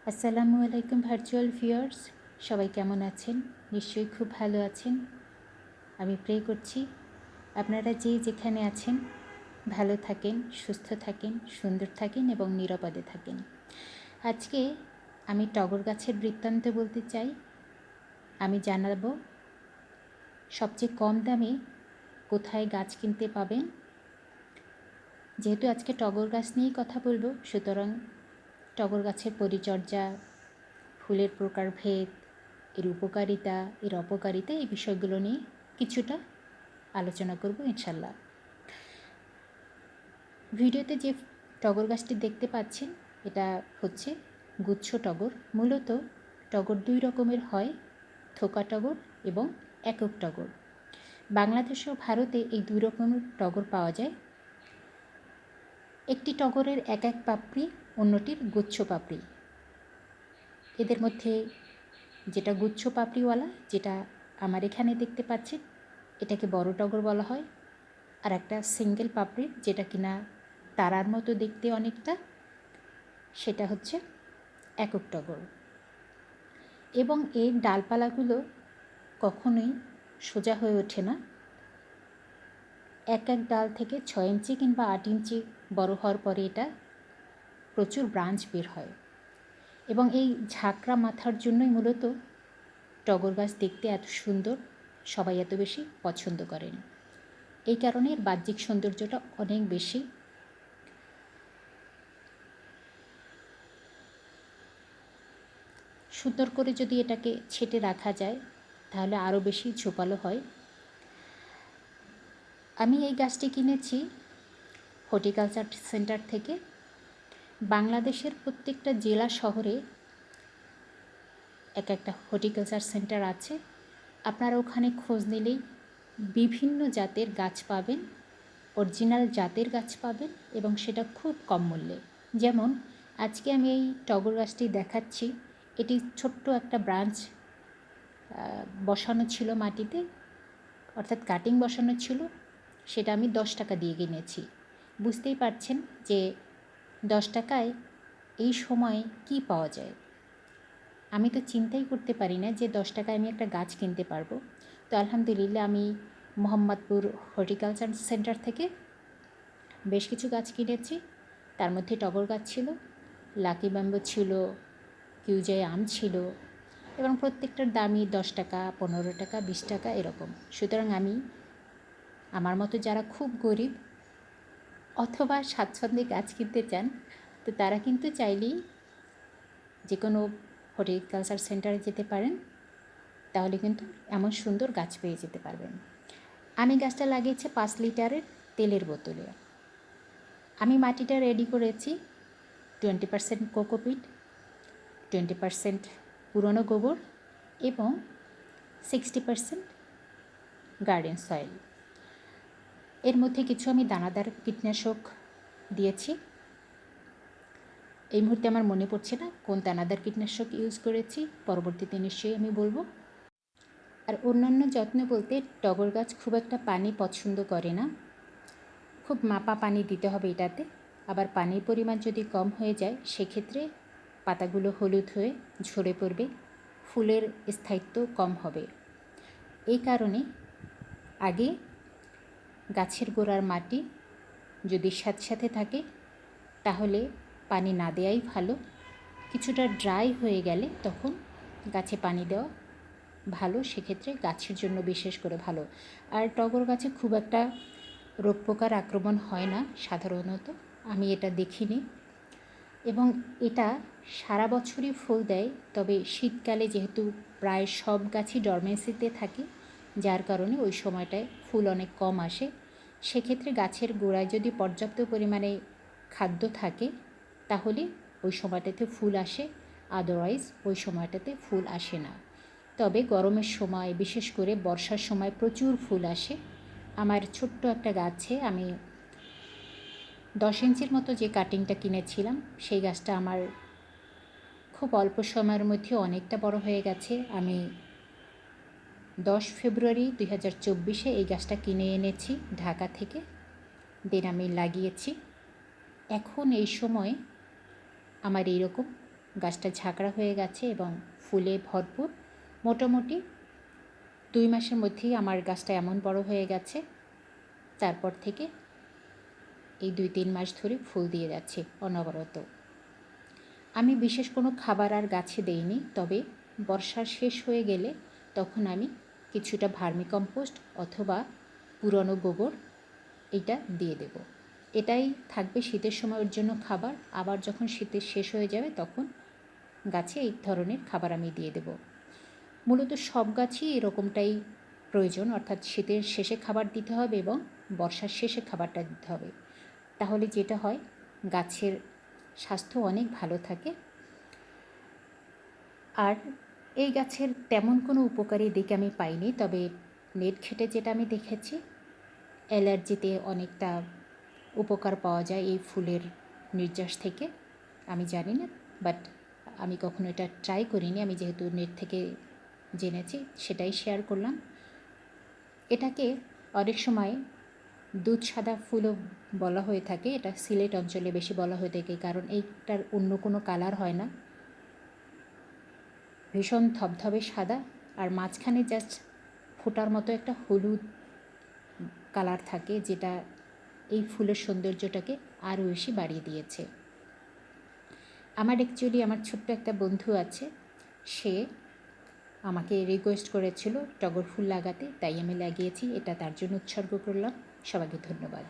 আসসালামু আলাইকুম virtual viewers, সবাই কেমন আছেন? নিশ্চয়ই খুব ভালো আছেন। আমি প্রে করছি আপনারা যে যেখানে আছেন ভালো থাকেন, সুস্থ থাকেন, সুন্দর থাকেন এবং নিরাপদে থাকেন। আজকে আমি টগর গাছের বৃত্তান্ত বলতে চাই। আমি জানাবো সবচেয়ে কম দামে কোথায় গাছ কিনতে পাবেন। যেহেতু আজকে টগর গাছ নিয়েই কথা বলবো, সুতরাং টগর গাছের পরিচর্যা, ফুলের প্রকারভেদ, এর উপকারিতা, এর অপকারিতা, এই বিষয়গুলো নিয়ে কিছুটা আলোচনা করব ইনশাল্লাহ। ভিডিওতে যে টগর গাছটি দেখতে পাচ্ছেন এটা হচ্ছে গুচ্ছ টগর। মূলত টগর দুই রকমের হয়, থোকা টগর এবং একক টগর। বাংলাদেশ ও ভারতে এই দুই রকমের টগর পাওয়া যায়। একটি টগরের এক এক পাপড়ি, অন্যটির গুচ্ছ পাপড়ি। এদের মধ্যে যেটা গুচ্ছ পাপড়িওয়ালা, যেটা আমার এখানে দেখতে পাচ্ছেন, এটাকে বড় টগর বলা হয়। আর একটা সিঙ্গেল পাপড়ির, যেটা কিনা তারার মতো দেখতে অনেকটা, সেটা হচ্ছে একক টগর। এবং এর ডালপালাগুলো কখনোই সোজা হয়ে ওঠে না। এক এক ডাল থেকে 6 ইঞ্চি কিংবা 8 ইঞ্চি বড় হওয়ার পরে এটা প্রচুর ব্রাঞ্চ বের হয়। এবং এই ঝাঁকড়া মাথার জন্যই মূলত টগর গাছ দেখতে এত সুন্দর, সবাই এত বেশি পছন্দ করেন। এই কারণে এর বাহ্যিক সৌন্দর্যটা অনেক বেশি। সুন্দর করে যদি এটাকে ছেটে রাখা যায় তাহলে আরও বেশি ঝোপালো হয়। আমি এই গাছটি কিনেছি হর্টিকালচার সেন্টার থেকে। বাংলাদেশের প্রত্যেকটা জেলা শহরে এক একটা হর্টিকালচার সেন্টার আছে। আপনারা ওখানে খোঁজ নিলেই বিভিন্ন জাতের গাছ পাবেন, অরিজিনাল জাতের গাছ পাবেন, এবং সেটা খুব কম মূল্যে। যেমন আজকে আমি এই টগর গাছটি দেখাচ্ছি, এটি ছোট্ট একটা ব্রাঞ্চ বসানো ছিল মাটিতে, অর্থাৎ কাটিং বসানো ছিল, সেটা আমি 10 টাকা দিয়ে কিনেছি। বুঝতেই পারছেন যে 10 টাকায় এই সময় কি পাওয়া যায়। আমি তো চিন্তাই করতে পারি না যে 10 টাকায় আমি একটা গাছ কিনতে পারবো। তো আলহামদুলিল্লাহ আমি মোহাম্মদপুর হর্টিকালচার সেন্টার থেকে বেশ কিছু গাছ কিনেছি। তার মধ্যে টগর গাছ ছিল, লাকি ব্যাম্বো ছিল, কিউজাই আম ছিল, এবং প্রত্যেকটার দামই 10 টাকা, 15 টাকা, 20 টাকা এরকম। সুতরাং আমি, আমার মতো যারা খুব গরিব অথবা স্বাচ্ছন্দ্যে গাছ কিনতে চান, তো তারা কিন্তু চাইলেই যে কোনো হর্টিকালচার সেন্টারে যেতে পারেন, তাহলে কিন্তু এমন সুন্দর গাছ পেয়ে যেতে পারবেন। আমি গাছটা লাগিয়েছি 5 লিটারের তেলের বোতলে। আমি মাটিটা রেডি করেছি 20% কোকোপিট, 20% পুরনো গোবর এবং 60% গার্ডেন সয়েল। এর মধ্যে কিছু আমি দানাদার কীটনাশক দিয়েছি। এই মুহূর্তে আমার মনে পড়ছে না কোন দানাদার কীটনাশক ইউজ করেছি, পরবর্তীতে নিশ্চয়ই আমি বলবো। আর অন্যান্য যত্ন বলতে, টগর গাছ খুব একটা পানি পছন্দ করে না, খুব মাপা পানি দিতে হবে এটাতে। আবার পানির পরিমাণ যদি কম হয়ে যায় সেক্ষেত্রে পাতাগুলো হলুদ হয়ে ঝরে পড়বে, ফুলের স্থায়িত্ব কম হবে। এই কারণে আগে গাছের গোড়ার মাটি যদি স্যাঁতস্যাঁতে থাকে তাহলে পানি না দেওয়াই ভালো। কিছুটা ড্রাই হয়ে গেলে তখন গাছে পানি দেওয়া ভালো, সেক্ষেত্রে গাছের জন্য বিশেষ করে ভালো। আর টগর গাছে খুব একটা রোগ পোকার আক্রমণ হয় না সাধারণত, আমি এটা দেখিনি। এবং এটা সারা বছরই ফুল দেয়, তবে শীতকালে যেহেতু প্রায় সব গাছই ডরমেন্সিতে থাকে, যার কারণে ওই সময়টায় ফুল অনেক কম আসে। সেক্ষেত্রে গাছের গোড়ায় যদি পর্যাপ্ত পরিমাণে খাদ্য থাকে তাহলে ওই সময়টাতে ফুল আসে, আদারওয়াইজ ওই সময়টাতে ফুল আসে না। তবে গরমের সময়, বিশেষ করে বর্ষার সময় প্রচুর ফুল আসে। আমার ছোট্ট একটা গাছে আমি 10 ইঞ্চির মতো যে কাটিংটা কিনেছিলাম, সেই গাছটা আমার খুব অল্প সময়ের মধ্যে অনেকটা বড় হয়ে গেছে। আমি 10 ফেব্রুয়ারি 2024 এই গাছটা কিনে এনেছি ঢাকা থেকে, দেন আমি লাগিয়েছি। এখন এই সময় আমার এইরকম গাছটা ঝাঁকড়া হয়ে গেছে এবং ফুলে ভরপুর। মোটামুটি 2 মাসের মধ্যেই আমার গাছটা এমন বড় হয়ে গেছে। তারপর থেকে এই 2-3 মাস ধরে ফুল দিয়ে যাচ্ছে অনবরত। আমি বিশেষ কোনো খাবার আর গাছে দেইনি, তবে বর্ষা শেষ হয়ে গেলে তখন আমি কিছুটা ভার্মিকম্পোস্ট অথবা পুরনো গোবর এটা দিয়ে দেব। এটাই থাকবে শীতের সময়ের জন্য খাবার। আবার যখন শীতের শেষ হয়ে যাবে তখন গাছে এই ধরনের খাবার আমি দিয়ে দেব। মূলত সব গাছই এরকমটাই প্রয়োজন, অর্থাৎ শীতের শেষে খাবার দিতে হবে এবং বর্ষার শেষে খাবারটা দিতে হবে। তাহলে যেটা হয়, গাছের স্বাস্থ্য অনেক ভালো থাকে। আর এই গাছের তেমন কোনো উপকারী দিক আমি পাইনি, তবে নেট ঘেঁটে যেটা আমি দেখেছি, অ্যালার্জিতে অনেকটা উপকার পাওয়া যায় এই ফুলের নির্যাস থেকে। আমি জানি না, বাট আমি কখনো এটা ট্রাই করিনি। আমি যেহেতু নেট থেকে জেনেছি সেটাই শেয়ার করলাম। এটাকে অনেক সময় দুধ সাদা ফুলও বলা হয়ে থাকে। এটা সিলেট অঞ্চলে বেশি বলা হয়ে থাকে, কারণ এইটার অন্য কোনো কালার হয় না, ভীষণ ধবধবে সাদা, আর মাঝখানে জাস্ট ফোটার মতো একটা হলুদ কালার থাকে, যেটা এই ফুলের সৌন্দর্যটাকে আরও বেশি বাড়িয়ে দিয়েছে। আমার ছোট্ট একটা বন্ধু আছে, সে আমাকে রিকোয়েস্ট করেছিল টগর ফুল লাগাতে, তাই আমি লাগিয়েছি। এটা তার জন্য উৎসর্গ করলাম। সবাইকে ধন্যবাদ।